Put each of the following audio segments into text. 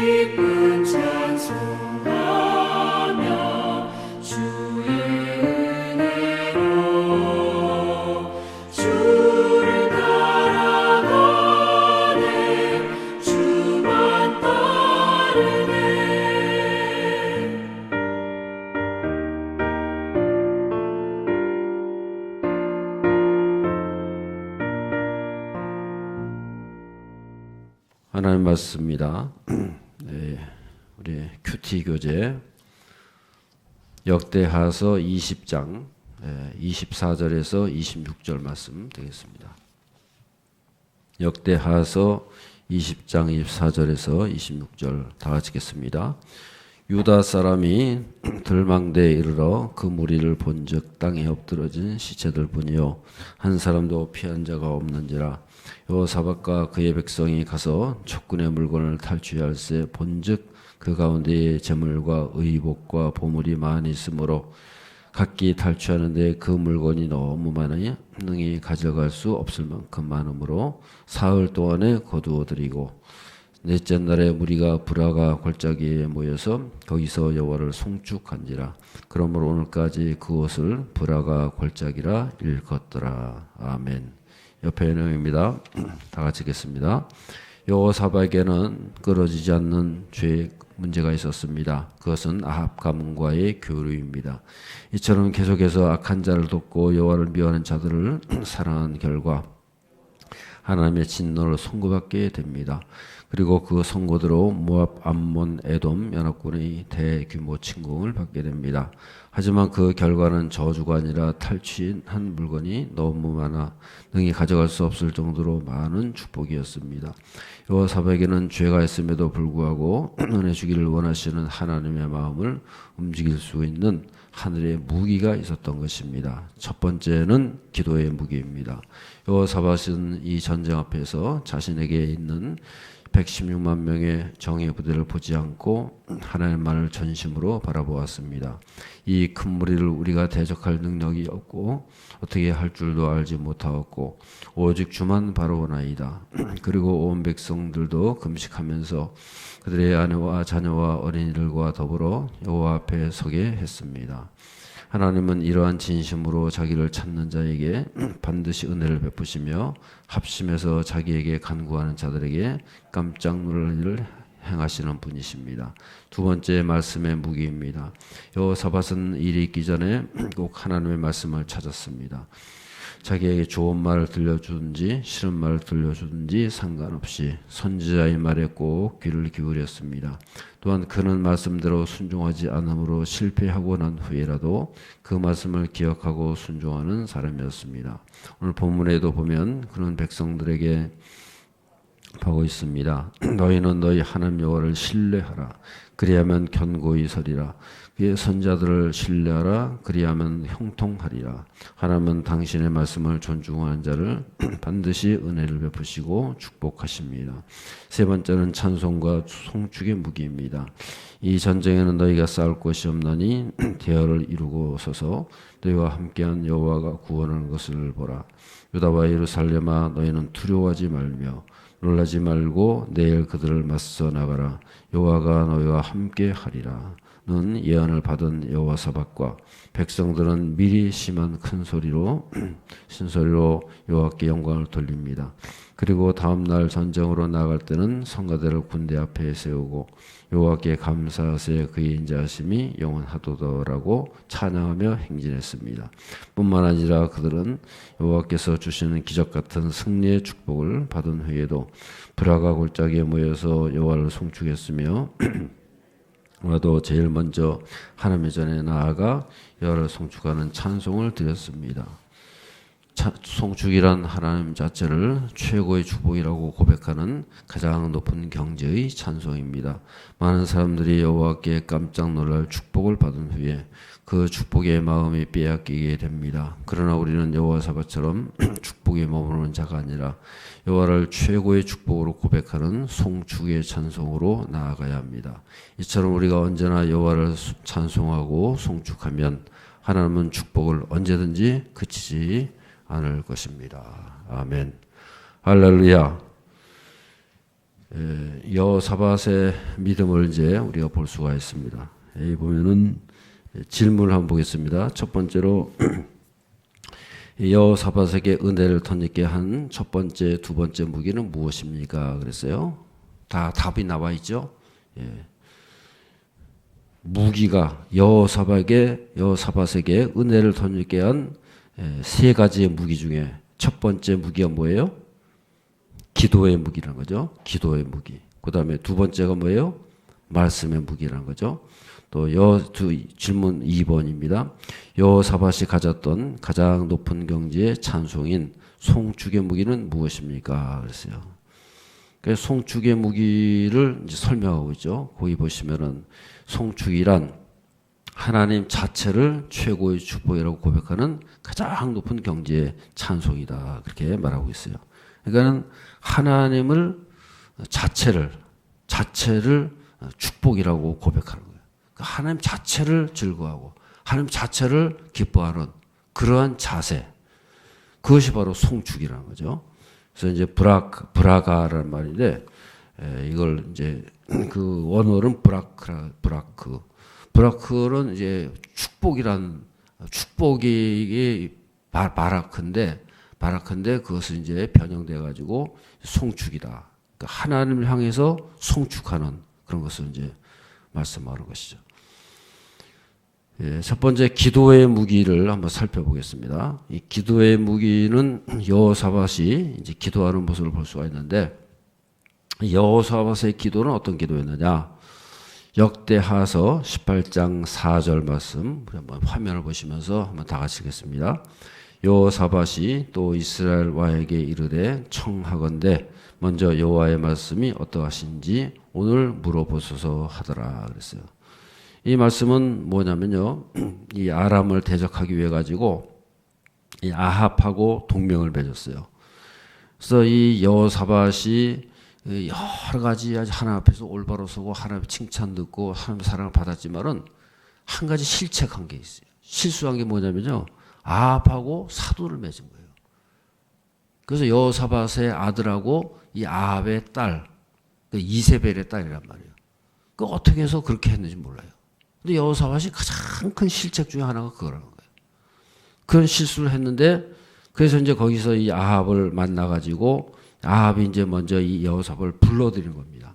기쁜 찬송하며 주의 은혜로 주를 따라가네 주만 따르네. 하나님 말씀입니다. 네, 우리 큐티 교재 역대하서 20장 24절에서 26절 말씀 되겠습니다. 역대하서 20장 24절에서 26절 다 같이 읽겠습니다. 유다 사람이 들망대에 이르러 그 무리를 본즉 땅에 엎드러진 시체들 뿐이요 한 사람도 피한 자가 없는지라. 여호사밧과 그의 백성이 가서 촉군의 물건을 탈취할세 본즉 그 가운데에 재물과 의복과 보물이 많이 있으므로 각기 탈취하는데 그 물건이 너무 많으니 능히 가져갈 수 없을 만큼 많으므로 사흘 동안에 거두어들이고 넷째 날에 무리가 브라가 골짜기에 모여서 거기서 여호와를 송축한지라. 그러므로 오늘까지 그곳을 브라가 골짜기라 일컫더라. 아멘. 옆에 내용입니다. 다 같이 읽겠습니다. 여호사밧에게는 끊어지지 않는 죄의 문제가 있었습니다. 그것은 아합 가문과의 교류입니다. 이처럼 계속해서 악한 자를 돕고 여호와를 미워하는 자들을 사랑한 결과 하나님의 진노를 선고받게 됩니다. 그리고 그 선고대로 모압, 암몬, 에돔 연합군의 대규모 침공을 받게 됩니다. 하지만 그 결과는 저주가 아니라 탈취한 물건이 너무 많아 능히 가져갈 수 없을 정도로 많은 축복이었습니다. 여호사밧에게는 죄가 있음에도 불구하고 은혜 주기를 원하시는 하나님의 마음을 움직일 수 있는 하늘의 무기가 있었던 것입니다. 첫 번째는 기도의 무기입니다. 여호사밧은 이 전쟁 앞에서 자신에게 있는 116만 명의 정예 부대를 보지 않고 하나님만을 전심으로 바라보았습니다. 이 큰 무리를 우리가 대적할 능력이 없고 어떻게 할 줄도 알지 못하였고 오직 주만 바라보나이다. 그리고 온 백성들도 금식하면서 그들의 아내와 자녀와 어린이들과 더불어 여호와 앞에 서게 했습니다. 하나님은 이러한 진심으로 자기를 찾는 자에게 반드시 은혜를 베푸시며 합심해서 자기에게 간구하는 자들에게 깜짝 놀랄 일을 행하시는 분이십니다. 두 번째 말씀의 무기입니다. 여호사밧은 일이 있기 전에 꼭 하나님의 말씀을 찾았습니다. 자기에게 좋은 말을 들려주든지 싫은 말을 들려주든지 상관없이 선지자의 말에 꼭 귀를 기울였습니다. 또한 그는 말씀대로 순종하지 않음으로 실패하고 난 후에라도 그 말씀을 기억하고 순종하는 사람이었습니다. 오늘 본문에도 보면 그는 백성들에게 하고 있습니다. 너희는 너희 하나님 여호와를 신뢰하라. 그리하면 견고히 서리라. 그의 선자들을 신뢰하라. 그리하면 형통하리라. 하나님은 당신의 말씀을 존중하는 자를 반드시 은혜를 베푸시고 축복하십니다. 세 번째는 찬송과 송축의 무기입니다. 이 전쟁에는 너희가 싸울 것이 없나니 대열을 이루고 서서 너희와 함께한 여호와가 구원하는 것을 보라. 유다와 예루살렘아 너희는 두려워하지 말며 놀라지 말고 내일 그들을 맞서 나가라. 여호와가 너희와 함께 하리라. 는 예언을 받은 여호사밧과 백성들은 미리 심한 큰 소리로 신소리로 여호와께 영광을 돌립니다. 그리고 다음 날 전쟁으로 나갈 때는 성가대를 군대 앞에 세우고 여호와께 감사하세 그의 인자하심이 영원하도다라고 찬양하며 행진했습니다. 뿐만 아니라 그들은 여호와께서 주시는 기적 같은 승리의 축복을 받은 후에도 브라가 골짜기에 모여서 여호와를 송축했으며 와도 제일 먼저 하나님의 전에 나아가 여호와를 송축하는 찬송을 드렸습니다. 송축이란 하나님 자체를 최고의 축복이라고 고백하는 가장 높은 경지의 찬송입니다. 많은 사람들이 여호와께 깜짝 놀랄 축복을 받은 후에 그 축복의 마음이 빼앗기게 됩니다. 그러나 우리는 여호사밧처럼 축복에 머무르는 자가 아니라 여호와를 최고의 축복으로 고백하는 송축의 찬송으로 나아가야 합니다. 이처럼 우리가 언제나 여호와를 찬송하고 송축하면 하나님은 축복을 언제든지 그치지 않을 것입니다. 아멘. 할렐루야. 여호사밧의 믿음을 이제 우리가 볼 수가 있습니다. 여기 보면은 질문을 한번 보겠습니다. 첫 번째로 여호사밧에게 은혜를 덧입게 한 첫 번째, 두 번째 무기는 무엇입니까? 그랬어요. 다 답이 나와 있죠. 무기가 여호사밧에게 은혜를 덧입게 한 세 가지의 무기 중에 첫 번째 무기가 뭐예요? 기도의 무기라는 거죠. 기도의 무기. 그 다음에 두 번째가 뭐예요? 말씀의 무기라는 거죠. 또 질문 2번입니다. 여호사밧이 가졌던 가장 높은 경지의 찬송인 송축의 무기는 무엇입니까? 그랬어요. 그래서 송축의 무기를 이제 설명하고 있죠. 거기 보시면은 송축이란 하나님 자체를 최고의 축복이라고 고백하는 가장 높은 경지의 찬송이다. 그렇게 말하고 있어요. 그러니까는 하나님을 자체를 축복이라고 고백하는 거예요. 하나님 자체를 즐거워하고 하나님 자체를 기뻐하는 그러한 자세, 그것이 바로 송축이라는 거죠. 그래서 이제 브라가라는 말인데 이걸 이제 그 원어는 브라크는 이제 축복이 바라크인데 그것을 이제 변형돼 가지고 송축이다. 그러니까 하나님을 향해서 송축하는 그런 것을 이제 말씀하는 것이죠. 첫 번째 기도의 무기를 한번 살펴보겠습니다. 이 기도의 무기는 여호사밧이 이제 기도하는 모습을 볼 수가 있는데 여호사밧의 기도는 어떤 기도였느냐? 역대하서 18장 4절 말씀 우리 한번 화면을 보시면서 한번 다 같이 읽겠습니다. 여호사밧이 또 이스라엘 왕에게 이르되 청하건대 먼저 여호와의 말씀이 어떠하신지 오늘 물어보소서 하더라 그랬어요. 이 말씀은 뭐냐면요, 이 아람을 대적하기 위해 가지고 이 아합하고 동맹을 맺었어요. 그래서 이 여호사밧이 여러 가지 하나님 앞에서 올바로 서고 하나님의 칭찬 듣고 하나님의 사랑을 받았지만은 한 가지 실책한 게 있어요. 실수한 게 뭐냐면요, 아합하고 사도를 맺은 거예요. 그래서 여호사밧의 아들하고 이 아합의 딸, 이세벨의 딸이란 말이에요. 그 어떻게 해서 그렇게 했는지 몰라요. 근데 여호사밧이 가장 큰 실책 중에 하나가 그거라는 거예요. 그런 실수를 했는데 그래서 이제 거기서 이 아합을 만나가지고 아합이 이제 먼저 이 여호사밧을 불러들인 겁니다.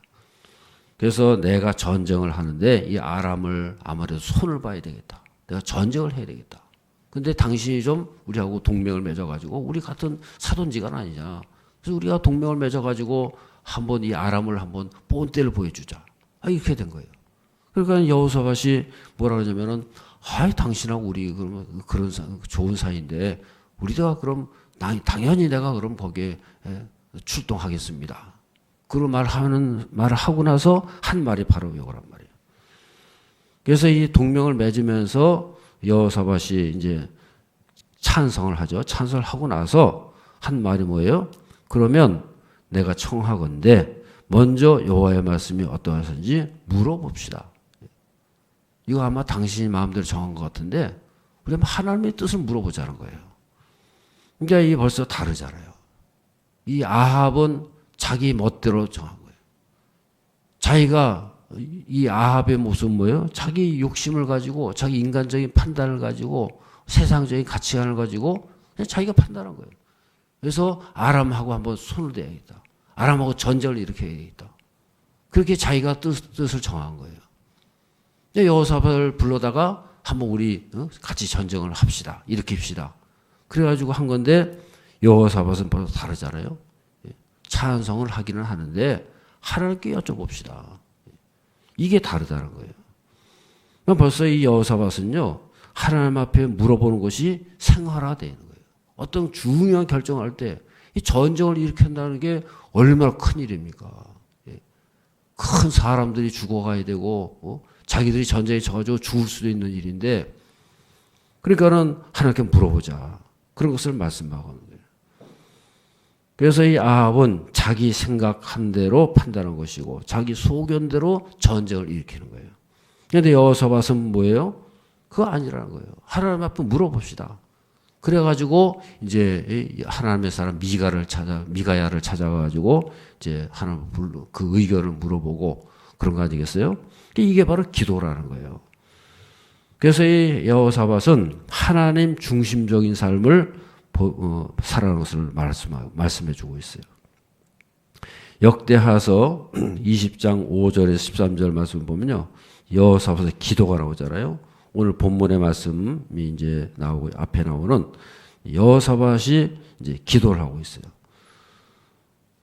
그래서 내가 전쟁을 하는데 이 아람을 아무래도 손을 봐야 되겠다. 내가 전쟁을 해야 되겠다. 근데 당신이 좀 우리하고 동맹을 맺어가지고 우리 같은 사돈지간 아니냐. 그래서 우리가 동맹을 맺어가지고 한번 이 아람을 한번 본때를 보여주자. 이렇게 된 거예요. 그러니까 여호사밧이 뭐라 그러냐면은 당신하고 우리 그러면 그런 좋은 사이인데 우리가 그럼 당연히 내가 그럼 거기에 출동하겠습니다. 그런 말을 하고 나서 한 말이 바로 이거란 말이에요. 그래서 이 동맹을 맺으면서 여호사밧이 이제 찬성을 하죠. 찬성을 하고 나서 한 말이 뭐예요? 그러면 내가 청하건대 먼저 여호와의 말씀이 어떠하신지 물어봅시다. 이거 아마 당신이 마음대로 정한 것 같은데 우리 한번 하나님의 뜻을 물어보자는 거예요. 그러니까 이게 벌써 다르잖아요. 이 아합은 자기 멋대로 정한 거예요. 자기가 이 아합의 모습은 뭐예요? 자기 욕심을 가지고 자기 인간적인 판단을 가지고 세상적인 가치관을 가지고 그냥 자기가 판단한 거예요. 그래서 아람하고 한번 손을 대야겠다. 아람하고 전쟁을 일으켜야겠다. 그렇게 자기가 뜻을 정한 거예요. 여호사밧을 불러다가 한번 우리 같이 전쟁을 합시다. 일으킵시다. 그래가지고 한 건데 여호사밧은 벌써 다르잖아요. 찬성을 하기는 하는데 하나님께 여쭤봅시다. 이게 다르다는 거예요. 벌써 이 여호사밧은요, 하나님 앞에 물어보는 것이 생활화되는 거예요. 어떤 중요한 결정을 할 때 이 전쟁을 일으킨다는 게 얼마나 큰 일입니까? 큰 사람들이 죽어가야 되고 자기들이 전쟁에 져가지고 죽을 수도 있는 일인데 그러니까는 하나님께 물어보자. 그런 것을 말씀하고 하는 거예요. 그래서 이 아합은 자기 생각한 대로 판단한 것이고 자기 소견대로 전쟁을 일으키는 거예요. 그런데 여호사밧은 뭐예요? 그거 아니라는 거예요. 하나님 앞에 물어봅시다. 그래가지고 이제 하나님의 사람 미가야를 찾아가지고 이제 하나님 그 의견을 물어보고 그런 거 아니겠어요? 이게 바로 기도라는 거예요. 그래서 이 여호사밧은 하나님 중심적인 삶을 살아가는 것을 말씀해주고 있어요. 역대하서 20장 5절에서 13절 말씀 보면요, 여호사밧의 기도가 나오잖아요. 오늘 본문의 말씀이 이제 나오고 앞에 나오는 여호사밧이 이제 기도를 하고 있어요.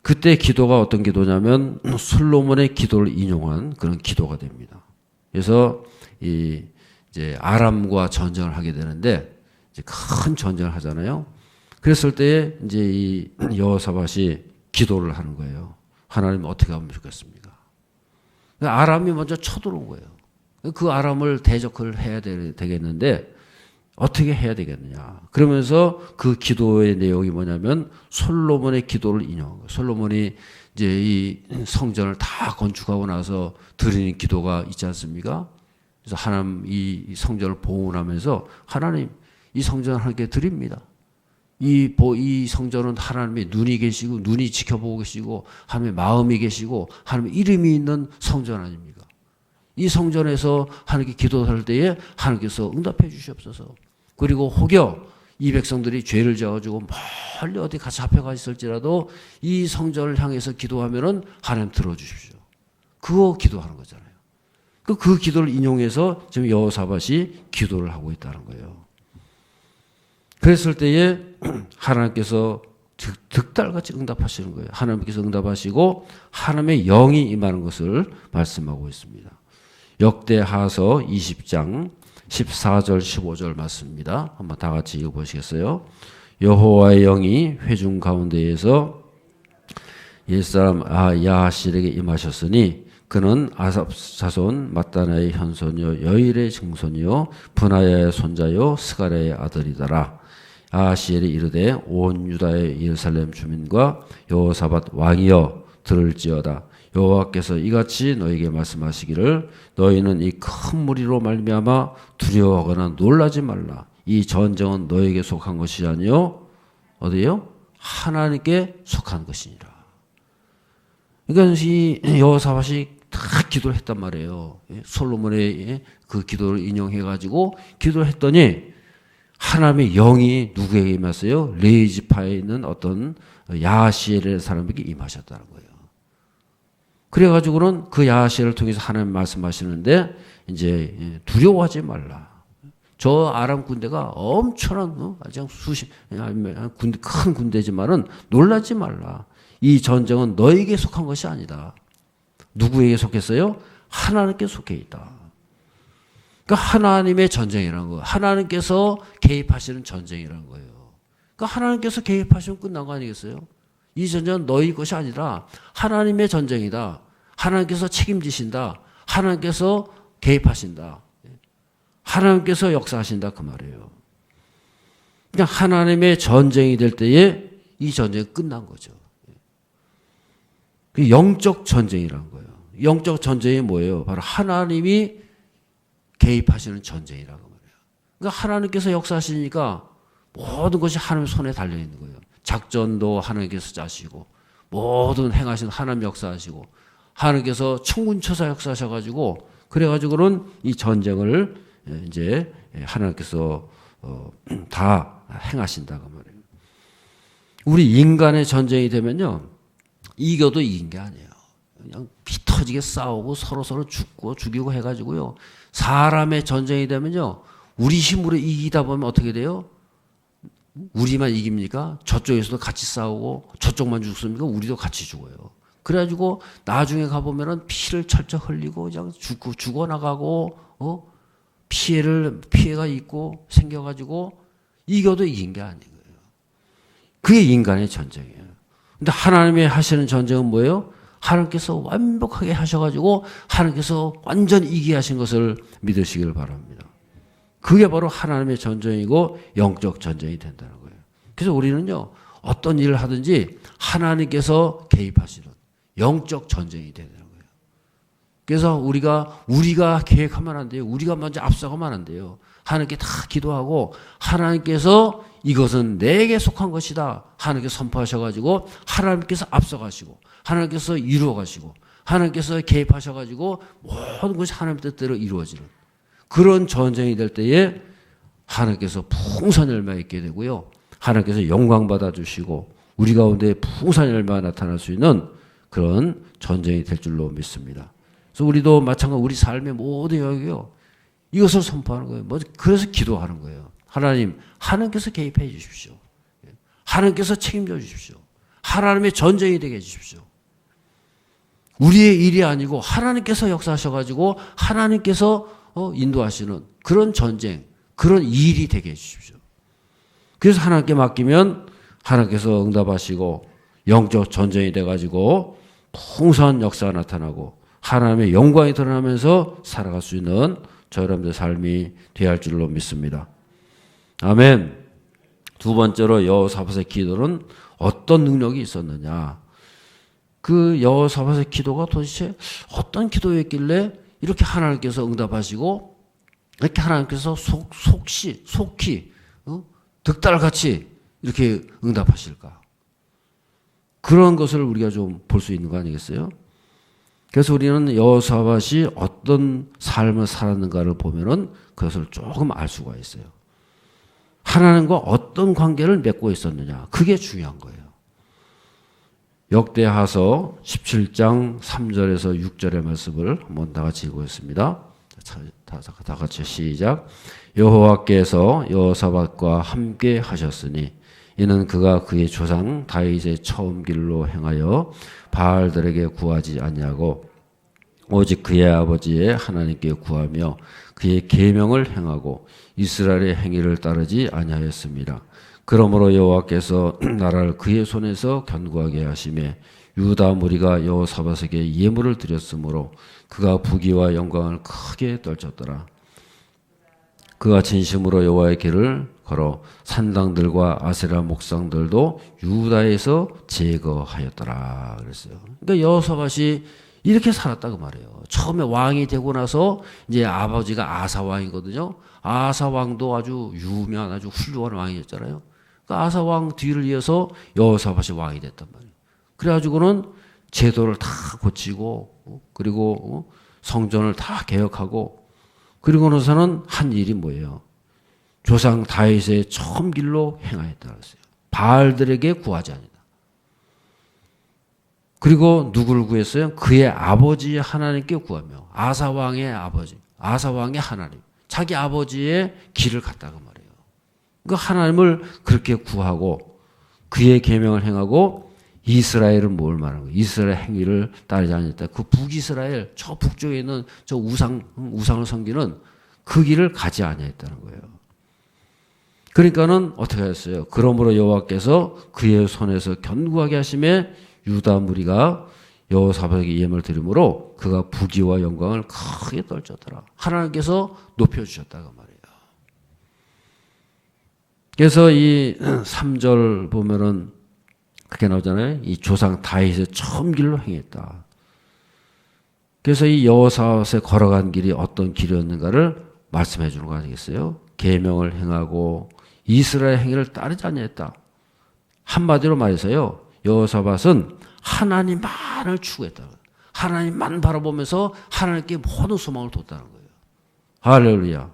그때 기도가 어떤 기도냐면 솔로몬의 기도를 인용한 그런 기도가 됩니다. 그래서 이제 아람과 전쟁을 하게 되는데 이제 큰 전쟁을 하잖아요. 그랬을 때에 이제 이 여호사밧이 기도를 하는 거예요. 하나님 어떻게 하면 좋겠습니까? 아람이 먼저 쳐들어온 거예요. 그 아람을 대적을 해야 되겠는데 어떻게 해야 되겠느냐. 그러면서 그 기도의 내용이 뭐냐면 솔로몬의 기도를 인용한 거예요. 솔로몬이 이제 이 성전을 다 건축하고 나서 드리는 기도가 있지 않습니까? 그래서 하나님 이 성전을 봉헌하면서 하나님 이 성전을 하나님께 드립니다. 이 성전은 하나님의 눈이 계시고 눈이 지켜보고 계시고 하나님의 마음이 계시고 하나님의 이름이 있는 성전 아닙니까? 이 성전에서 하나님께 기도할 때에 하나님께서 응답해 주시옵소서. 그리고 혹여 이 백성들이 죄를 지어가지고 멀리 어디 같이 잡혀가 있을지라도 이 성전을 향해서 기도하면은 하나님 들어주십시오. 그거 기도하는 거잖아요. 그 기도를 인용해서 지금 여호사밧이 기도를 하고 있다는 거예요. 그랬을 때에 하나님께서 득달같이 응답하시는 거예요. 하나님께서 응답하시고 하나님의 영이 임하는 것을 말씀하고 있습니다. 역대하서 20장 14절 15절 말씀입니다. 한번 다 같이 읽어보시겠어요? 여호와의 영이 회중 가운데에서 옛사람 야하실에게 임하셨으니 그는 아삽 자손 mat단의 현손이요 여일의 증손이요 분하야의 손자요 스가랴의 아들이더라. 야하시엘이 이르되 온 유다의 예루살렘 주민과 여호사밧 왕이여 들을지어다. 여호와께서 이같이 너에게 말씀하시기를 너희는 이 큰 무리로 말미암아 두려워하거나 놀라지 말라. 이 전쟁은 너에게 속한 것이 아니요 어디요? 하나님께 속한 것이니라. 그러니까 이 여호사밧이 다 기도를 했단 말이에요. 솔로몬의 그 기도를 인용해가지고 기도를 했더니 하나님의 영이 누구에게 임했어요? 레이지파에 있는 어떤 야하시엘의 사람에게 임하셨다는 거예요. 그래가지고는 그 야하시엘을 통해서 하나님 말씀하시는데 이제 두려워하지 말라. 저 아람 군대가 엄청난 아주 큰 군대지만은 놀라지 말라. 이 전쟁은 너에게 속한 것이 아니다. 누구에게 속했어요? 하나님께 속해 있다. 그러니까 하나님의 전쟁이라는 거예요. 하나님께서 개입하시는 전쟁이라는 거예요. 그러니까 하나님께서 개입하시면 끝난 거 아니겠어요? 이 전쟁은 너희 것이 아니라 하나님의 전쟁이다. 하나님께서 책임지신다. 하나님께서 개입하신다. 하나님께서 역사하신다 그 말이에요. 그러니까 하나님의 전쟁이 될 때에 이 전쟁이 끝난 거죠. 그 영적 전쟁이라는 거예요. 영적 전쟁이 뭐예요? 바로 하나님이 개입하시는 전쟁이라고 말해요. 그러니까 하나님께서 역사하시니까 모든 것이 하나님의 손에 달려 있는 거예요. 작전도 하나님께서 짜시고 모든 행하시는 하나님 역사하시고 하나님께서 천군천사 역사하셔가지고 그래가지고는 이 전쟁을 이제 하나님께서 다 행하신다고 말해요. 우리 인간의 전쟁이 되면요 이겨도 이긴 게 아니에요. 그냥 피 터지게 싸우고 서로 죽이고 해가지고요. 사람의 전쟁이 되면요 우리 힘으로 이기다 보면 어떻게 돼요? 우리만 이깁니까? 저쪽에서도 같이 싸우고 저쪽만 죽습니까? 우리도 같이 죽어요. 그래가지고 나중에 가보면은 피를 철저히 흘리고 그냥 죽어나가고 피해가 있고 생겨가지고 이겨도 이긴 게 아닌 거예요. 그게 인간의 전쟁이에요. 근데 하나님이 하시는 전쟁은 뭐예요? 하나님께서 완벽하게 하셔가지고 하나님께서 완전히 이기게 하신 것을 믿으시길 바랍니다. 그게 바로 하나님의 전쟁이고 영적 전쟁이 된다는 거예요. 그래서 우리는요 어떤 일을 하든지 하나님께서 개입하시는 영적 전쟁이 되는 거예요. 그래서 우리가 계획하면 안 돼요. 우리가 먼저 앞서가면 안 돼요. 하나님께 다 기도하고 하나님께서 이것은 내게 속한 것이다. 하나님께서 선포하셔가지고 하나님께서 앞서가시고 하나님께서 이루어가시고 하나님께서 개입하셔가지고 모든 것이 하나님 뜻대로 이루어지는 그런 전쟁이 될 때에 하나님께서 풍성한 열매가 있게 되고요. 하나님께서 영광 받아주시고 우리 가운데 풍성한 열매가 나타날 수 있는 그런 전쟁이 될 줄로 믿습니다. 그래서 우리도 마찬가지로 우리 삶의 모든 영역이요. 이것을 선포하는 거예요. 그래서 기도하는 거예요. 하나님께서 개입해 주십시오. 하나님께서 책임져 주십시오. 하나님의 전쟁이 되게 해 주십시오. 우리의 일이 아니고 하나님께서 역사하셔가지고 하나님께서 인도하시는 그런 전쟁, 그런 일이 되게 해 주십시오. 그래서 하나님께 맡기면 하나님께서 응답하시고 영적 전쟁이 돼가지고 풍성한 역사가 나타나고 하나님의 영광이 드러나면서 살아갈 수 있는 저 여러분들 삶이 되어야 할 줄로 믿습니다. 아멘. 두 번째로 여호사밧의 기도는 어떤 능력이 있었느냐. 그 여호사밧의 기도가 도대체 어떤 기도였길래 이렇게 하나님께서 응답하시고 이렇게 하나님께서 속히 득달같이 이렇게 응답하실까. 그런 것을 우리가 좀 볼 수 있는 거 아니겠어요? 그래서 우리는 여호사밧이 어떤 삶을 살았는가를 보면은 그것을 조금 알 수가 있어요. 하나님과 어떤 관계를 맺고 있었느냐. 그게 중요한 거예요. 역대하서 17장 3절에서 6절의 말씀을 한번 다 같이 읽겠습니다. 다 같이 시작. 여호와께서 여호사밧과 함께 하셨으니 이는 그가 그의 조상 다윗의 처음 길로 행하여 바알들에게 구하지 아니하고 오직 그의 아버지의 하나님께 구하며 그의 계명을 행하고 이스라엘의 행위를 따르지 아니하였습니다. 그러므로 여호와께서 나라를 그의 손에서 견고하게 하시매 유다 무리가 여호사밧에게 예물을 드렸으므로 그가 부귀와 영광을 크게 떨쳤더라. 그가 진심으로 여호와의 길을 걸어 산당들과 아세라 목상들도 유다에서 제거하였더라 그랬어요. 그러니까 여호사밧이 이렇게 살았다 그 말이에요. 처음에 왕이 되고 나서 이제 아버지가 아사 왕이거든요. 아사 왕도 아주 유명한 아주 훌륭한 왕이었잖아요. 그러니까 아사 왕 뒤를 이어서 여호사밧이 왕이 됐단 말이에요. 그래가지고는 제도를 다 고치고 그리고 성전을 다 개혁하고 그리고 나서는 한 일이 뭐예요? 조상 다윗의 처음 길로 행하였다 그랬어요. 바알들에게 구하지 아니다. 그리고 누구를 구했어요? 그의 아버지 하나님께 구하며 아사 왕의 아버지, 아사 왕의 하나님, 자기 아버지의 길을 갔다가 말이에요. 그 하나님을 그렇게 구하고 그의 계명을 행하고 이스라엘은 뭘 말하는 거예요? 이스라엘 행위를 따르지 않았다. 그 북이스라엘 저 북쪽에 있는 저 우상을 섬기는 그 길을 가지 아니했다는 거예요. 그러니까는 어떻게 하셨어요? 그러므로 여호와께서 그의 손에서 견고하게 하심에 유다 무리가 여호사밧에게 예물을 드림으로 그가 부귀와 영광을 크게 떨쳤더라. 하나님께서 높여주셨다고 말이에요. 그래서 이 3절 보면은 그렇게 나오잖아요. 이 조상 다윗의 처음 길로 행했다. 그래서 이 여호사밧에 걸어간 길이 어떤 길이었는가를 말씀해 주는 거 아니겠어요? 계명을 행하고 이스라엘 행위를 따르지 아니했다. 한마디로 말해서요. 여호사밧은 하나님만을 추구했다. 하나님만 바라보면서 하나님께 모든 소망을 뒀다는 거예요. 할렐루야.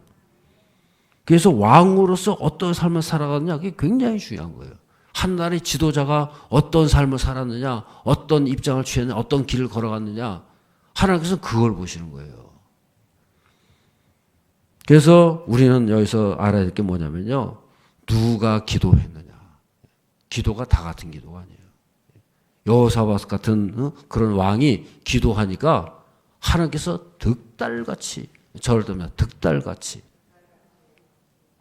그래서 왕으로서 어떤 삶을 살아갔느냐 그게 굉장히 중요한 거예요. 한 나라의 지도자가 어떤 삶을 살았느냐 어떤 입장을 취했느냐 어떤 길을 걸어갔느냐 하나님께서 그걸 보시는 거예요. 그래서 우리는 여기서 알아야 될 게 뭐냐면요. 누가 기도했느냐. 기도가 다 같은 기도가 아니에요. 여호사밧 같은 그런 왕이 기도하니까 하나님께서 득달같이 저를 들면 득달같이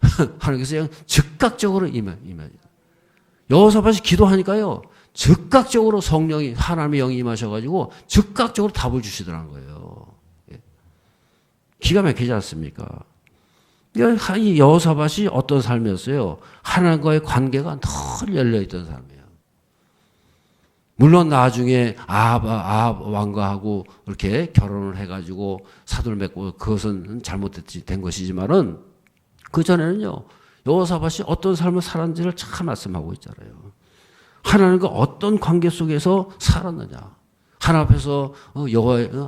하나님께서 그냥 즉각적으로 임해요. 여호사밧이 기도하니까요. 즉각적으로 성령이 하나님의 영이 임하셔가지고 즉각적으로 답을 주시더라는 거예요. 기가 막히지 않습니까? 이 여호사밧이 어떤 삶이었어요? 하나님과의 관계가 늘 열려있던 삶이에요. 물론 나중에 아합 왕과하고 이렇게 결혼을 해가지고 사도를 맺고 그것은 잘못된 것이지만은 그 전에는요 여호사밧이 어떤 삶을 살았는지를 잘 말씀하고 있잖아요. 하나님과 어떤 관계 속에서 살았느냐. 하나님 앞에서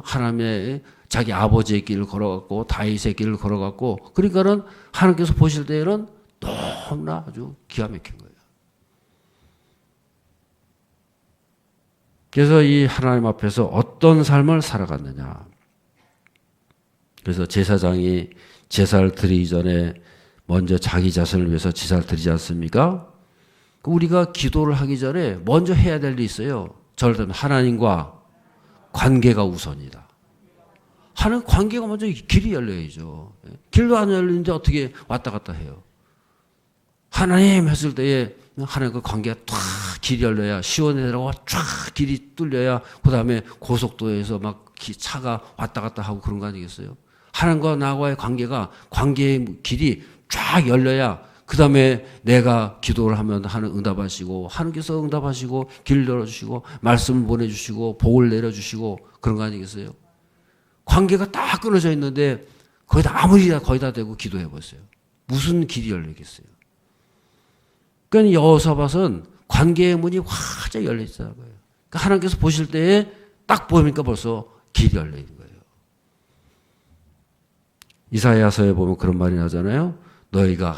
하나님의 자기 아버지의 길을 걸어갔고 다윗의 길을 걸어갔고, 그러니까는 하나님께서 보실 때에는 너무나 아주 기가 막힌 거예요. 그래서 이 하나님 앞에서 어떤 삶을 살아갔느냐. 그래서 제사장이 제사를 드리기 전에 먼저 자기 자신을 위해서 제사를 드리지 않습니까? 우리가 기도를 하기 전에 먼저 해야 될 일이 있어요. 저를 하나님과 관계가 우선이다. 하는 관계가 먼저 길이 열려야죠. 길도 안 열리는데 어떻게 왔다 갔다 해요. 하나님 했을 때에 하나님과 관계가 쫙 길이 열려야, 시원해라고 쫙 길이 뚫려야 그 다음에 고속도로에서 막 차가 왔다 갔다 하고 그런 거 아니겠어요? 하나님과 나와의 관계의 길이 쫙 열려야 그 다음에 내가 기도를 하면 하나님 응답하시고, 하나님께서 응답하시고 길 열어주시고 말씀을 보내주시고 복을 내려주시고 그런 거 아니겠어요? 관계가 딱 끊어져 있는데 거의 다 아무리 거의 다 되고 기도해보세요. 무슨 길이 열리겠어요? 그러니까 여호사밧은 관계의 문이 활짝 열려 있다는 거예요. 그러니까 하나님께서 보실 때에 딱 보니까 벌써 길이 열려 있는 거예요. 이사야서에 보면 그런 말이 나잖아요. 너희가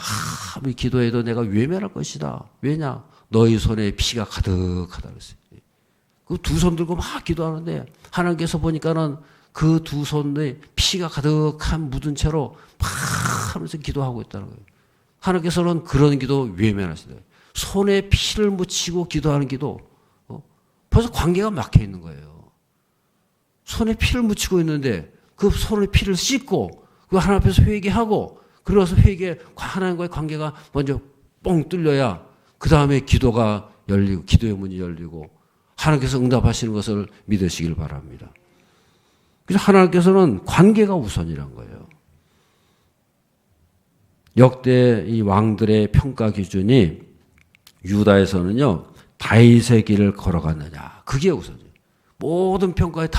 아무리 기도해도 내가 외면할 것이다. 왜냐? 너희 손에 피가 가득하다 그랬어요. 그 두 손 들고 막 기도하는데 하나님께서 보니까는 그 두 손에 피가 가득한 묻은 채로 막 하면서 기도하고 있다는 거예요. 하나님께서는 그런 기도 외면하시다. 손에 피를 묻히고 기도하는 기도, 벌써 관계가 막혀 있는 거예요. 손에 피를 묻히고 있는데 그 손에 피를 씻고 그 하나님 앞에서 회개하고, 그러고서 하나님과의 관계가 먼저 뻥 뚫려야 그 다음에 기도가 열리고 기도의 문이 열리고 하나님께서 응답하시는 것을 믿으시길 바랍니다. 그래서 하나님께서는 관계가 우선이란 거예요. 역대 이 왕들의 평가 기준이 유다에서는요, 다윗의 길을 걸어갔느냐, 그게 우선이에요. 모든 평가에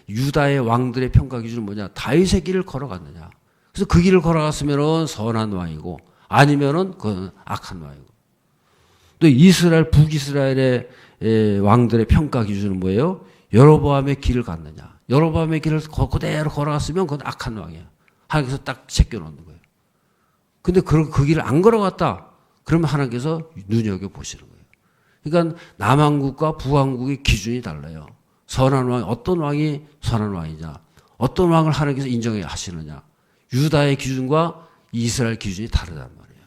유다의 왕들의 평가 기준은 뭐냐? 다윗의 길을 걸어갔느냐. 그래서 그 길을 걸어갔으면은 선한 왕이고, 아니면은 그건 악한 왕이고. 또 북이스라엘의 왕들의 평가 기준은 뭐예요? 여로보암의 길을 갔느냐. 여로보암의 길을 그대로 걸어갔으면 그건 악한 왕이야. 하나님께서 딱 제껴놓는 거예요. 근데 그 길을 안 걸어갔다. 그러면 하나님께서 눈여겨보시는 거예요. 그러니까 남왕국과 북왕국의 기준이 달라요. 선한 왕, 어떤 왕이 선한 왕이냐. 어떤 왕을 하나님께서 인정해 하시느냐. 유다의 기준과 이스라엘 기준이 다르단 말이에요.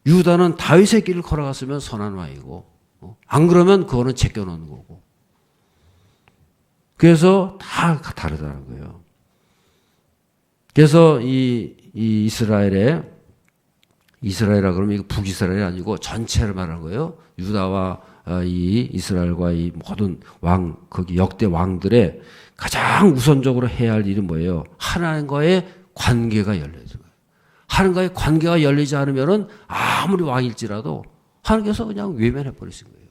유다는 다윗의 길을 걸어갔으면 선한 왕이고, 안 그러면 그거는 제껴놓는 거고. 그래서 다 다르다는 거예요. 그래서 이스라엘이라 그러면 이거 북이스라엘이 아니고 전체를 말하는 거예요. 유다와 이 이스라엘과 이 모든 거기 역대 왕들의 가장 우선적으로 해야 할 일은 뭐예요? 하나님과의 관계가 열려야 돼요. 하나님과의 관계가 열리지 않으면은 아무리 왕일지라도 하나님께서 그냥 외면해 버리신 거예요.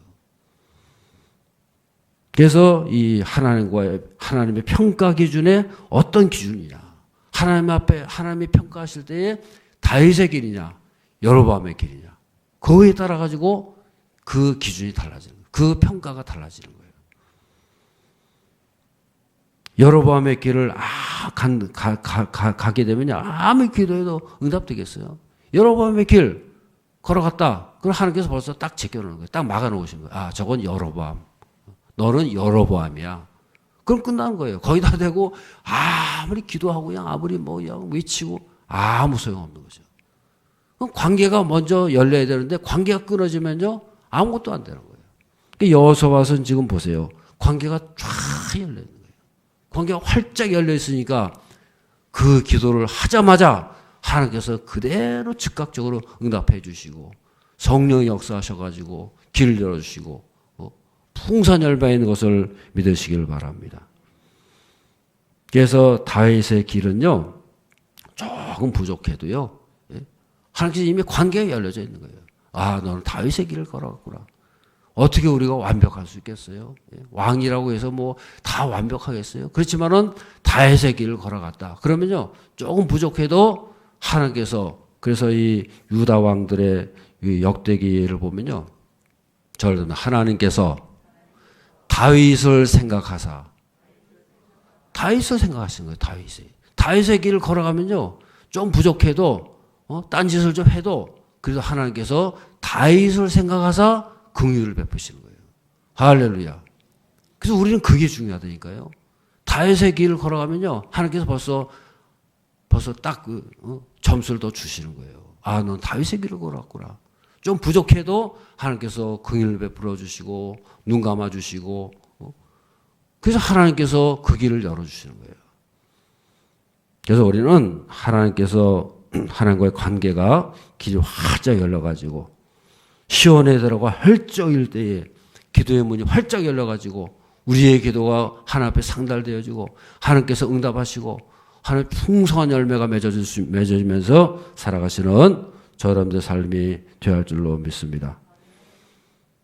그래서 이 하나님의 평가 기준에 어떤 기준이냐? 하나님 앞에 하나님이 평가하실 때에 다윗의 길이냐, 여로보암의 길이냐, 그거에 따라 가지고 그 기준이 달라지는 거예요. 그 평가가 달라지는 거예요. 여로보암의 길을 가게 되면요, 아무리 기도해도 응답되겠어요. 여로보암의 길 걸어갔다. 그럼 하나님께서 벌써 딱 제껴놓는 거예요. 딱 막아놓으신 거예요. 저건 여로보암. 너는 여로보암이야. 그럼 끝나는 거예요. 거의 다 되고 아무리 기도하고 그냥 아무리 그냥 외치고 아무 소용없는 거죠. 그럼 관계가 먼저 열려야 되는데 관계가 끊어지면요, 아무것도 안 되는 거예요. 그러니까 여호사밧은 지금 보세요. 관계가 쫙 열려 있는 거예요. 관계가 활짝 열려 있으니까 그 기도를 하자마자 하나님께서 그대로 즉각적으로 응답해 주시고 성령이 역사하셔가지고 길을 열어주시고 풍산열반에 있는 것을 믿으시길 바랍니다. 그래서 다윗의 길은요, 조금 부족해도요, 하나님께서 이미 관계가 열려져 있는 거예요. 너는 다윗의 길을 걸어갔구나. 어떻게 우리가 완벽할 수 있겠어요? 왕이라고 해서 다 완벽하겠어요? 그렇지만은 다윗의 길을 걸어갔다. 그러면요, 조금 부족해도 하나님께서 그래서 이 유다 왕들의 이 역대기를 보면요. 저를 들면 하나님께서 다윗을 생각하사 다윗을 생각하시는 거예요. 다윗의 길을 걸어가면요. 좀 부족해도 딴짓을 좀 해도 그래도 하나님께서 다윗을 생각하사 긍휼을 베푸시는 거예요. 할렐루야. 그래서 우리는 그게 중요하다니까요. 다윗의 길을 걸어가면요. 하나님께서 벌써 딱 점수를 더 주시는 거예요. 아, 넌 다윗의 길을 걸어왔구나. 좀 부족해도 하나님께서 긍휼을 베풀어 주시고 눈 감아 주시고 그래서 하나님께서 그 길을 열어 주시는 거예요. 그래서 우리는 하나님과의 관계가 길이 활짝 열려 가지고 시온에 들어가 헐쩍일 때에 기도의 문이 활짝 열려 가지고 우리의 기도가 하나님 앞에 상달되어지고 하나님께서 응답하시고 하나님 풍성한 열매가 맺어지면서 살아가시는 저 여러분들의 삶이 되어야 할 줄로 믿습니다.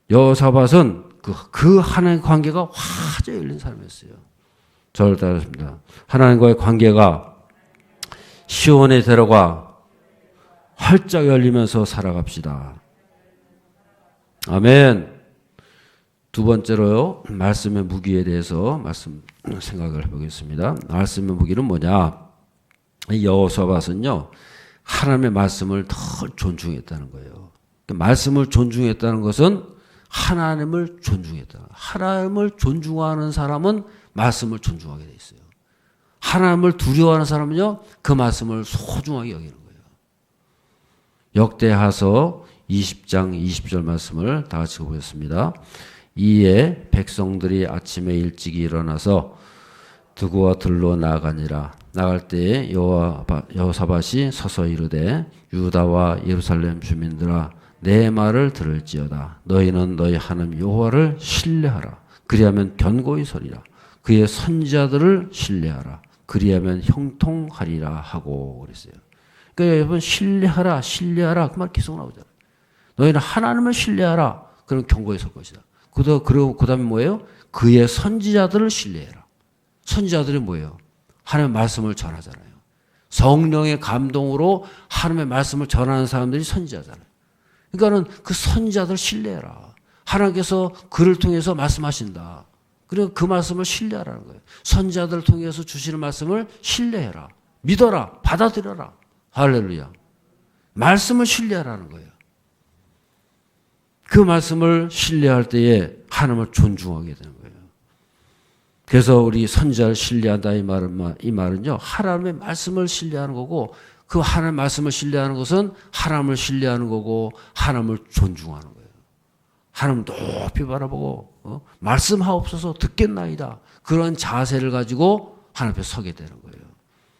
여호사밧은 그 하나님의 관계가 활짝 열린 사람이었어요. 저를 따르십니다. 하나님과의 관계가 시온에 들어가 활짝 열리면서 살아갑시다. 아멘. 두 번째로요. 말씀의 무기에 대해서 생각을 해보겠습니다. 말씀의 무기는 뭐냐? 여호사밧은요. 하나님의 말씀을 더 존중했다는 거예요. 말씀을 존중했다는 것은 하나님을 존중했다. 하나님을 존중하는 사람은 말씀을 존중하게 돼 있어요. 하나님을 두려워하는 사람은요. 그 말씀을 소중하게 여기는 거예요. 역대하서 20장 20절 말씀을 다 같이 보겠습니다. 이에 백성들이 아침에 일찍이 일어나서 드고와 들로 나아가니라. 나갈 때에 여호사밧이 서서 이르되 유다와 예루살렘 주민들아 내 말을 들을지어다. 너희는 너희 하나님 여호와를 신뢰하라. 그리하면 견고히 서리라. 그의 선지자들을 신뢰하라. 그리하면 형통하리라 하고 그랬어요. 그러니까 여러분 신뢰하라 그 말 계속 나오잖아요. 너희는 하나님을 신뢰하라. 그럼 견고히 설 것이다. 그리고 그 다음에 뭐예요? 그의 선지자들을 신뢰해라. 선지자들이 뭐예요? 하나님의 말씀을 전하잖아요. 성령의 감동으로 하나님의 말씀을 전하는 사람들이 선지자잖아요. 그러니까는 그 선지자들 신뢰해라. 하나님께서 그를 통해서 말씀하신다. 그리고 그 말씀을 신뢰하라는 거예요. 선지자들을 통해서 주시는 말씀을 신뢰해라. 믿어라. 받아들여라. 할렐루야. 말씀을 신뢰하라는 거예요. 그 말씀을 신뢰할 때에 하나님을 존중하게 되는 거예요. 그래서 우리 선지자를 신뢰한다 이 말은요. 하나님의 말씀을 신뢰하는 거고 그 하나님의 말씀을 신뢰하는 것은 하나님을 신뢰하는 거고 하나님을 존중하는 거예요. 하나님 높이 바라보고 말씀하옵소서 듣겠나이다. 그런 자세를 가지고 하나님 앞에 서게 되는 거예요.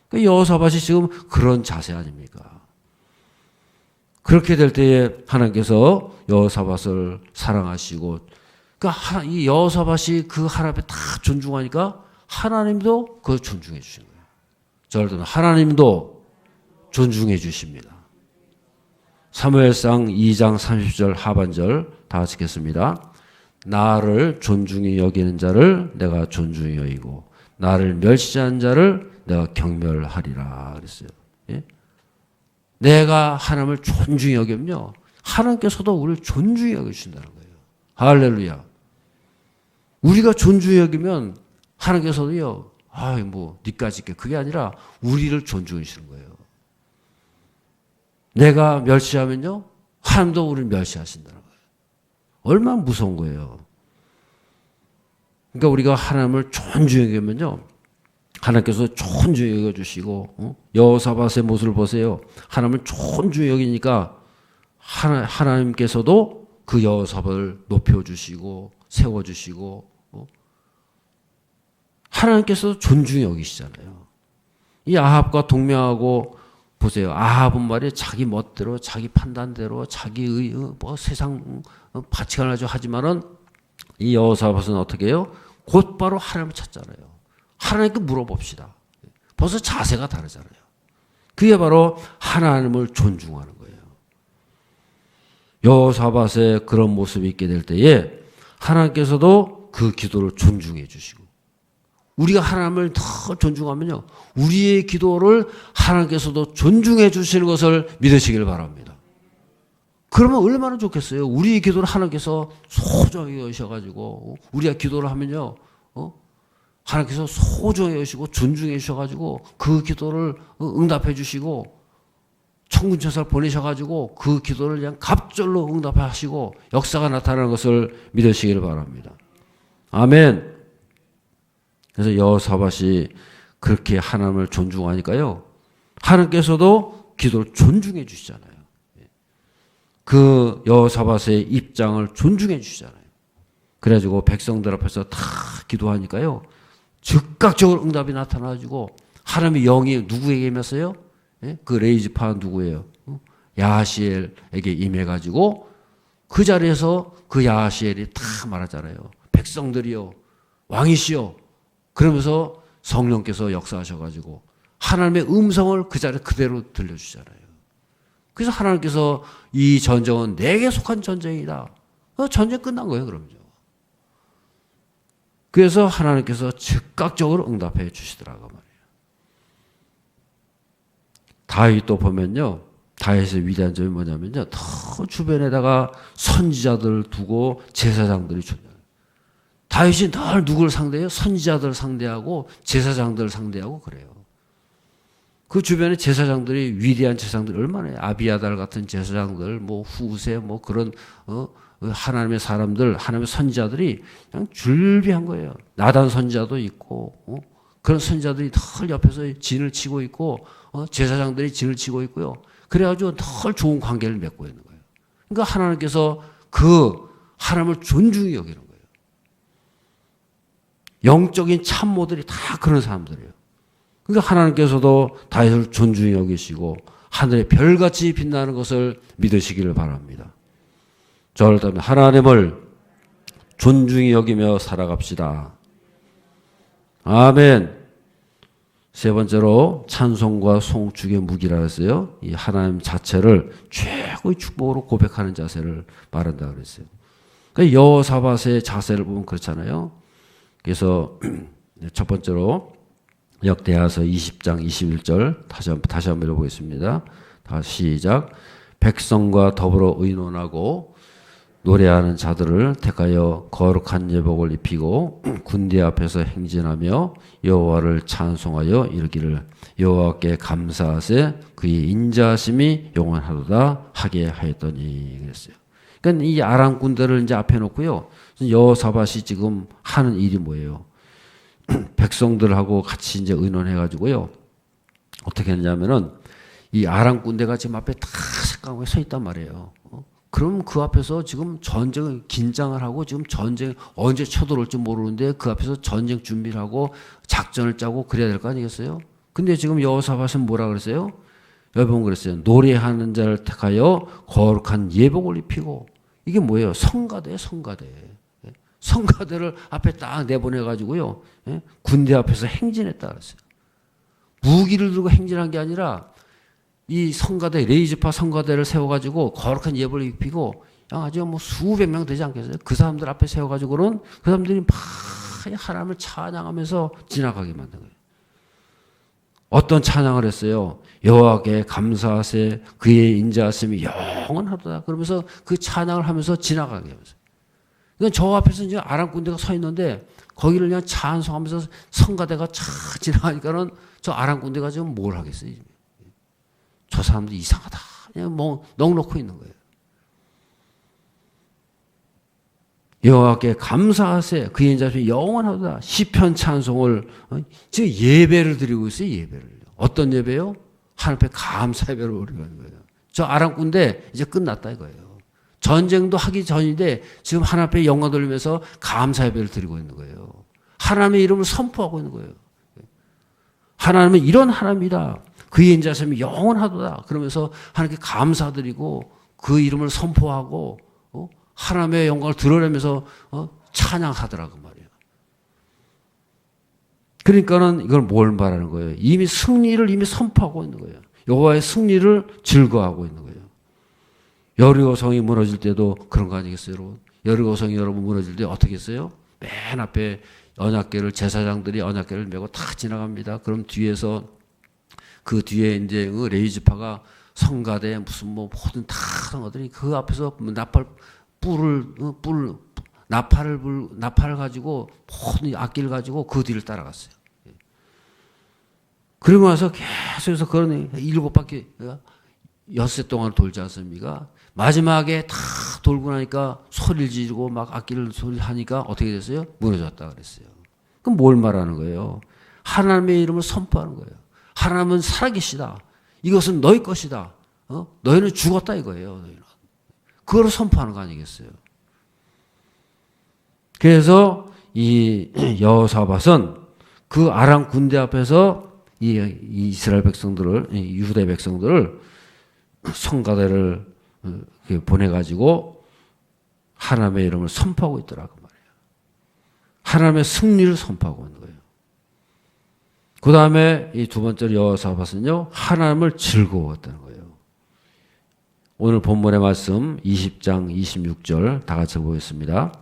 그러니까 여호사밧이 지금 그런 자세 아닙니까? 그렇게 될 때에 하나님께서 여호사밧을 사랑하시고 그러니까 이 여호사밧이 그 하나님 앞에 다 존중하니까 하나님도 그걸 존중해 주시는 거예요. 저를 듣는 하나님도 존중해 주십니다. 사무엘상 2장 30절 하반절 다 같이 읽겠습니다. 나를 존중히 여기는 자를 내가 존중히 여기고 나를 멸시하는 자를 내가 경멸하리라 그랬어요. 예? 내가 하나님을 존중히 여기면요. 하나님께서도 우리를 존중히 여기신다는 거예요. 할렐루야. 우리가 존중히 여기면 하나님께서도요. 니까지 있게 그게 아니라 우리를 존중해 주시는 거예요. 내가 멸시하면요. 하나님도 우리를 멸시하신다는 거예요. 얼마나 무서운 거예요. 그러니까 우리가 하나님을 존중히 여기면요. 하나님께서 존중히 여겨주시고 여호사밧의 모습을 보세요. 하나님을 존중히 여기니까 하나님께서도 그 여호사밧을 높여주시고 세워주시고 하나님께서도 존중히 여기시잖아요. 이 아합과 동맹하고 보세요. 아합은 말이에요. 자기 멋대로 자기 판단대로 자기의 세상 가치관을 가지고 하지만은 이 여호사밧은 어떻게 해요? 곧바로 하나님을 찾잖아요. 하나님께 물어봅시다. 벌써 자세가 다르잖아요. 그게 바로 하나님을 존중하는 거예요. 여호사밧의 그런 모습이 있게 될 때에 하나님께서도 그 기도를 존중해 주시고 우리가 하나님을 더 존중하면요, 우리의 기도를 하나님께서도 존중해 주시는 것을 믿으시길 바랍니다. 그러면 얼마나 좋겠어요. 우리의 기도를 하나님께서 소중히 여셔가지고, 우리가 기도를 하면요, 하나님께서 소중히 여시고 존중해 주셔가지고 그 기도를 응답해 주시고 천군천사를 보내셔가지고 그 기도를 그냥 갑절로 응답하시고 역사가 나타나는 것을 믿으시길 바랍니다. 아멘. 그래서 여호사밧이 그렇게 하나님을 존중하니까요, 하나님께서도 기도를 존중해 주시잖아요. 그 여호사밧의 입장을 존중해 주시잖아요. 그래가지고 백성들 앞에서 다 기도하니까요, 즉각적으로 응답이 나타나가지고 하나님의 영이 누구에게 임했어요? 그 레이지파 누구예요? 야하시엘에게 임해가지고 그 자리에서 그 야하시엘이 다 말하잖아요. 백성들이요, 왕이시여. 그러면서 성령께서 역사하셔가지고 하나님의 음성을 그 자리에 그대로 들려주잖아요. 그래서 하나님께서 이 전쟁은 내게 속한 전쟁이다. 전쟁 끝난 거예요, 그럼요. 그래서 하나님께서 즉각적으로 응답해 주시더라고 말이에요. 다윗도 보면요, 다윗의 위대한 점이 뭐냐면요, 더 주변에다가 선지자들을 두고 제사장들이 존재해요. 다윗이 늘 누구를 상대해요? 선지자들을 상대하고 제사장들을 상대하고 그래요. 그 주변에 제사장들이, 위대한 제사장들이 얼마나 해요? 아비아달 같은 제사장들, 뭐 후세, 뭐 그런 하나님의 사람들, 하나님의 선지자들이 그냥 줄비한 거예요. 나단 선지자도 있고, 그런 선지자들이 늘 옆에서 진을 치고 있고, 제사장들이 진을 치고 있고요. 그래가지고 늘 좋은 관계를 맺고 있는 거예요. 그러니까 하나님께서 그 하나님을 존중히 여기는 거예요. 영적인 참모들이 다 그런 사람들이에요. 그러니까 하나님께서도 다윗을 존중히 여기시고 하늘의 별같이 빛나는 것을 믿으시기를 바랍니다. 저를 따르면 하나님을 존중히 여기며 살아갑시다. 아멘. 세 번째로 찬송과 송축의 무기라 했어요. 이 하나님 자체를 최고의 축복으로 고백하는 자세를 말한다 그랬어요. 그러니까 여호사밧의 자세를 보면 그렇잖아요. 그래서 첫 번째로 역대하서 20장 21절 다시 한번 읽어보겠습니다. 다시 시작. 백성과 더불어 의논하고 노래하는 자들을 택하여 거룩한 예복을 입히고 군대 앞에서 행진하며 여호와를 찬송하여 이르기를 여호와께 감사하세 그의 인자하심이 영원하도다 하게 하였더니 그랬어요. 그러니까 이 아람 군대를 이제 앞에 놓고요, 여호사밧이 지금 하는 일이 뭐예요? 백성들하고 같이 이제 의논해가지고요, 어떻게 했냐면은 이 아람 군대가 지금 앞에 다 색강하게 서 있단 말이에요. 그럼 그 앞에서 지금 전쟁을 긴장을 하고 지금 전쟁 언제 쳐들어올지 모르는데 그 앞에서 전쟁 준비를 하고 작전을 짜고 그래야 될 거 아니겠어요? 근데 지금 여호사밧은 뭐라 그랬어요? 여러분 그랬어요. 노래하는 자를 택하여 거룩한 예복을 입히고, 이게 뭐예요? 성가대, 성가대. 성가대를 앞에 딱 내보내가지고요, 군대 앞에서 행진했다 그랬어요. 무기를 들고 행진한 게 아니라 이 성가대, 레이지파 성가대를 세워가지고 거룩한 예복을 입히고, 아주 뭐 수백 명 되지 않겠어요? 그 사람들 앞에 세워가지고는 그 사람들이 막 하나님을 찬양하면서 지나가게 만든 거예요. 어떤 찬양을 했어요? 여호와께 감사하세 그의 인자하심이 영원하도다. 그러면서 그 찬양을 하면서 지나가게 하면서. 그러니까 저 앞에서 이제 아람 군대가 서 있는데 거기를 그냥 찬송하면서 성가대가 차 지나가니까는 저 아람 군대가 지금 뭘 하겠어요? 저 사람들 이상하다. 그냥 뭐 넋놓고 있는 거예요. 여호와께 감사하세 그의 인자하심이 영원하도다. 시편 찬송을 지금 예배를 드리고 있어요. 예배를. 어떤 예배요? 하나님 앞에 감사 예배를 드리는 거예요. 저 아람 군대 이제 끝났다 이거예요. 전쟁도 하기 전인데 지금 하나님 앞에 영광 돌리면서 감사 예배를 드리고 있는 거예요. 하나님의 이름을 선포하고 있는 거예요. 하나님은 이런 하나님이다. 그의 인자심이 영원하도다. 그러면서 하나님께 감사드리고 그 이름을 선포하고 하나님의 영광을 드러내면서 찬양하더라고 말이에요. 그러니까는 이걸 뭘 말하는 거예요? 이미 승리를 이미 선포하고 있는 거예요. 여호와의 승리를 즐거워하고 있는 거예요. 여리고성이 무너질 때도 그런 거 아니겠어요, 여러분? 여리고성이 여러분 무너질 때 어떻게 했어요? 맨 앞에 언약궤를 제사장들이 언약궤를 메고 다 지나갑니다. 그럼 뒤에서 그 뒤에 이제 레위지파가 성가대 무슨 뭐 모든 다 성가들이 그 앞에서 나팔을 가지고 모든 악기를 가지고 그 뒤를 따라갔어요. 그러고 나서 계속해서 그런 7바퀴 6세 동안 돌지 않습니까? 마지막에 다 돌고 나니까 소리를 지르고 막 악기를 소리 하니까 어떻게 됐어요? 무너졌다 그랬어요. 그럼 뭘 말하는 거예요? 하나님의 이름을 선포하는 거예요. 하나님은 살아계시다. 이것은 너희 것이다. 너희는 죽었다 이거예요. 너희는. 그걸 선포하는 거 아니겠어요? 그래서 이 여호사밧은 그 아람 군대 앞에서 이 이스라엘 백성들을, 유대 백성들을 성가대를 보내가지고 하나님의 이름을 선포하고 있더라고 말이에요. 하나님의 승리를 선포하고 있는 거예요. 그 다음에 이 두 번째로 여호사밧은요, 하나님을 즐거워했다는 거예요. 오늘 본문의 말씀 20장 26절 다 같이 보겠습니다.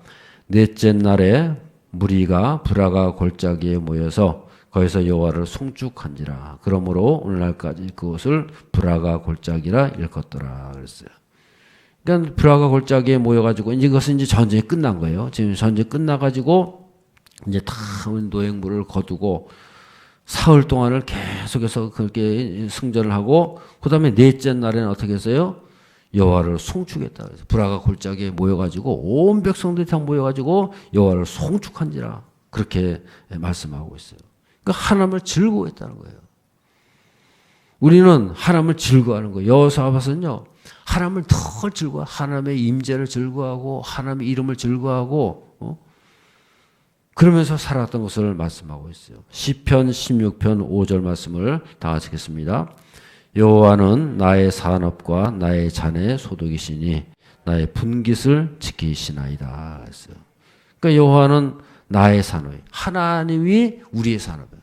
넷째 날에 무리가 브라가 골짜기에 모여서 거기서 여호와를 송축한지라. 그러므로 오늘날까지 그곳을 브라가 골짜기라 일컫더라 그랬어요. 그러니까 브라가 골짜기에 모여가지고 이제 그것은 이제 전쟁이 끝난 거예요. 지금 전쟁이 끝나가지고 이제 다 노획물을 거두고 사흘 동안을 계속해서 그렇게 승전을 하고 그 다음에 넷째 날에는 어떻게 했어요? 여호와를 송축했다 그래서 브라가 골짜기에 모여가지고 온 백성들이 다 모여가지고 여호와를 송축한지라 그렇게 말씀하고 있어요. 그러니까 하나님을 즐거워했다는 거예요. 우리는 하나님을 즐거워하는 거예요. 여호사밧은요, 하나님을 더 즐거워, 하나님의 임재를 즐거워하고 하나님의 이름을 즐거워하고 그러면서 살았던 것을 말씀하고 있어요. 시편 16편 5절 말씀을 다 같이 읽겠습니다. 여호와는 나의 산업과 나의 잔의 소득이시니 나의 분깃을 지키시나이다 했어요. 그러니까 여호와는 나의 산업, 하나님이 우리의 산업이에요.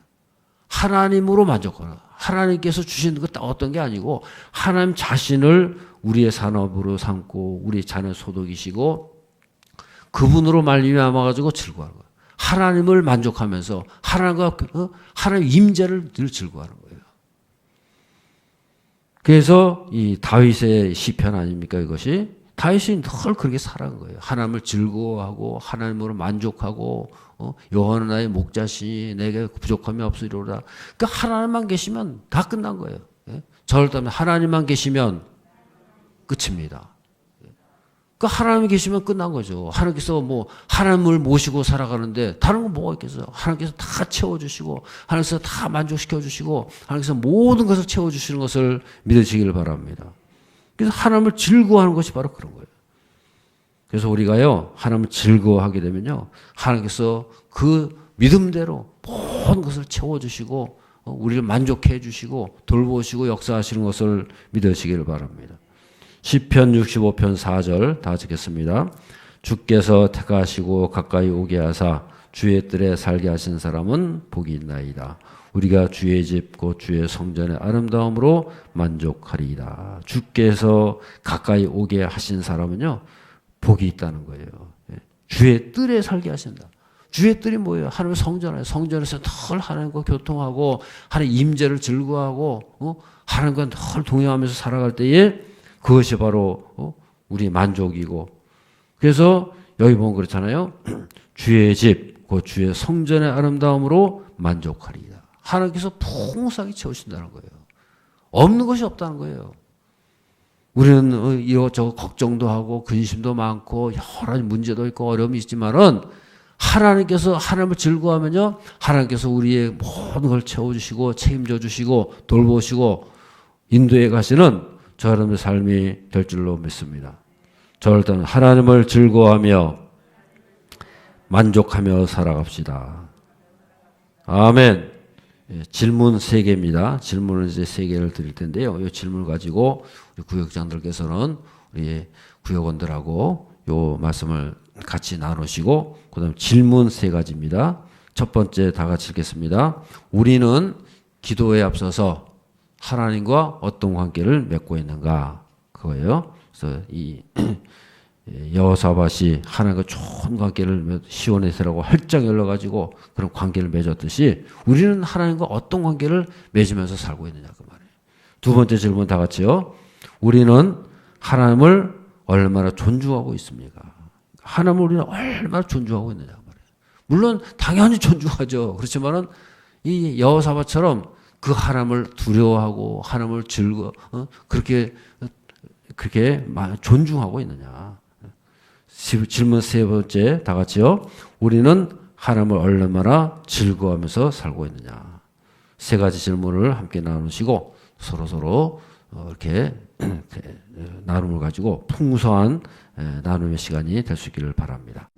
하나님으로 만족하는, 하나님께서 주신 것 어떤 게 아니고 하나님 자신을 우리의 산업으로 삼고 우리 잔의 소득이시고 그분으로 말미암아 가지고 즐거워하는 거예요. 하나님을 만족하면서 하나님과 하나님 임재를 늘 즐거워하는 거예요. 그래서 이 다윗의 시편 아닙니까 이것이? 다윗이 늘 그렇게 살아간 거예요. 하나님을 즐거워하고 하나님으로 만족하고 여호와는 나의 목자시니 내게 부족함이 없으리로다. 그러니까 하나님만 계시면 다 끝난 거예요. 저를 따르면 하나님만 계시면 끝입니다. 그러니까 하나님이 계시면 끝난 거죠. 하나님께서 뭐 하나님을 모시고 살아가는데 다른 건 뭐가 있겠어요? 하나님께서 다 채워주시고 하나님께서 다 만족시켜 주시고 하나님께서 모든 것을 채워주시는 것을 믿으시기를 바랍니다. 그래서 하나님을 즐거워하는 것이 바로 그런 거예요. 그래서 우리가요, 하나님을 즐거워하게 되면요, 하나님께서 그 믿음대로 모든 것을 채워주시고 우리를 만족해 주시고 돌보시고 역사하시는 것을 믿으시기를 바랍니다. 시편 65편 4절 다 읽겠습니다. 주께서 택하시고 가까이 오게 하사 주의 뜰에 살게 하신 사람은 복이 있나이다. 우리가 주의 집 곧 주의 성전의 아름다움으로 만족하리이다. 주께서 가까이 오게 하신 사람은요, 복이 있다는 거예요. 주의 뜰에 살게 하신다. 주의 뜰이 뭐예요? 하나님의 성전이에요. 성전에서 늘 하나님과 교통하고 하나님의 임재를 즐거워하고 하나님과 늘 동행하면서 살아갈 때에 그것이 바로 우리 만족이고, 그래서 여기 보면 그렇잖아요. 주의 집, 곧 주의 성전의 아름다움으로 만족하리이다. 하나님께서 풍성하게 채우신다는 거예요. 없는 것이 없다는 거예요. 우리는 이것저것 걱정도 하고 근심도 많고 여러 문제도 있고 어려움이 있지만은 하나님께서 하나님을 즐거워하면요, 하나님께서 우리의 모든 걸 채워주시고 책임져 주시고 돌보시고 인도해 가시는 저 여러분의 삶이 될 줄로 믿습니다. 저 일단 하나님을 즐거워하며 만족하며 살아갑시다. 아멘. 질문 3개입니다. 질문을 이제 3개를 드릴 텐데요. 이 질문을 가지고 우리 구역장들께서는 우리 구역원들하고 이 말씀을 같이 나누시고, 그 다음 질문 3가지입니다. 첫 번째 다 같이 읽겠습니다. 우리는 기도에 앞서서 하나님과 어떤 관계를 맺고 있는가? 그거예요. 그래서 이 여호사밧이 하나님과 좋은 관계를 시온에서라고 활짝 열려가지고 그런 관계를 맺었듯이 우리는 하나님과 어떤 관계를 맺으면서 살고 있느냐 그 말이에요. 두 번째 질문 다 같이요. 우리는 하나님을 얼마나 존중하고 있습니까? 하나님을 우리는 얼마나 존중하고 있느냐 그 말이에요. 물론 당연히 존중하죠. 그렇지만은 이 여호사밧처럼 그 하나님을 두려워하고 하나님을 그렇게 존중하고 있느냐. 질문 세 번째 다 같이요. 우리는 하나님을 얼마나 즐거워하면서 살고 있느냐. 세 가지 질문을 함께 나누시고 서로 이렇게 나눔을 가지고 풍성한 나눔의 시간이 될 수 있기를 바랍니다.